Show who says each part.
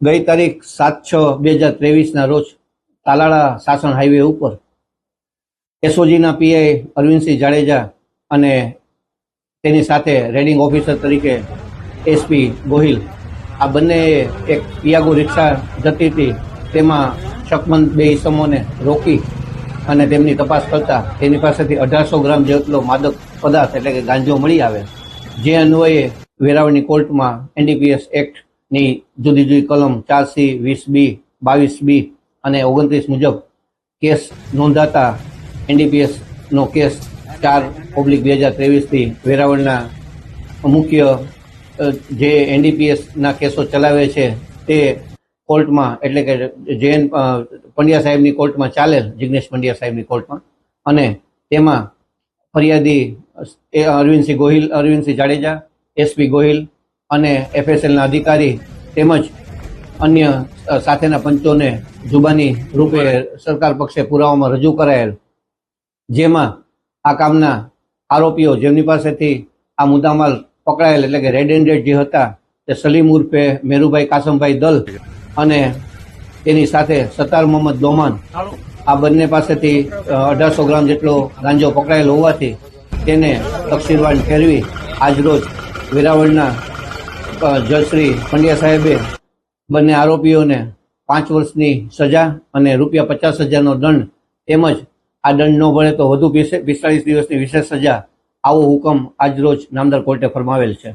Speaker 1: ગઈ તારીખ 7/6/2023 રોજ તાલાળા સાસણ હાઈવે ઉપર એસઓજીના પીઆઈ અરવિંદસિંહ જાડેજા અને તેની સાથે રેડિંગ ઓફિસર તરીકે એસપી ગોહિલ આ બંને એક પિયાગો રિક્ષા જતી હતી તેમાં શકમંદ બે ઈસમોને રોકી અને તેમની તપાસ કરતા તેની પાસેથી 1800 ગ્રામ જેટલો માદક પદાર્થ એટલે કે ગાંજો મળી આવે, જે અન્વયે વેરાવળની કોર્ટમાં એનડીપીએસ એક્ટની જુદી જુદી કલમ 4C, 20B, 22B અને 29 મુજબ કેસ નોંધાતા એનડીપીએસનો કેસ 4/2023 વેરાવળના મુખ્ય જે એનડીપીએસના કેસો ચલાવે છે તે કોર્ટમાં એટલે કે જૈન પંડ્યા સાહેબની કોર્ટમાં ચાલેલ, જિગ્નેશ પંડ્યા સાહેબની કોર્ટમાં, અને તેમાં ફરિયાદી અરવિંદસિંહ જાડેજા, એસપી ગોહિલ અને એફએસએલના અધિકારી તેમજ અન્ય સાથેના પંચોને જુબાની રૂપે સરકાર પક્ષે પુરાવામાં રજૂ કરાયેલ, જેમાં આ કામના આરોપીઓ જેમની પાસેથી આ મુદ્દામાલ પકડાયેલ એટલે કે રેડ હેન્ડેડ જે હતા તે સલીમ ઉર્ફે મેરુભાઈ કાસમભાઈ દલ અને તેની સાથે સત્તાર મોહમ્મદ દોમાન, આ બંને પાસેથી 1800 ગ્રામ જેટલો ગાંજો પકડાયેલો હોવાથી તેને તકસીરવાન ઠેરવી આજરોજ વેરાવળના જજશ્રી પંડ્યા સાહેબે બંને આરોપીઓને 5 વર્ષની સજા અને ₹50,000નો દંડ તેમજ આ દંડ ન ભરે તો વધુ 45 દિવસની વિશેષ સજા આવો હુકમ આજરોજ નામદાર કોર્ટે ફરમાવેલ છે.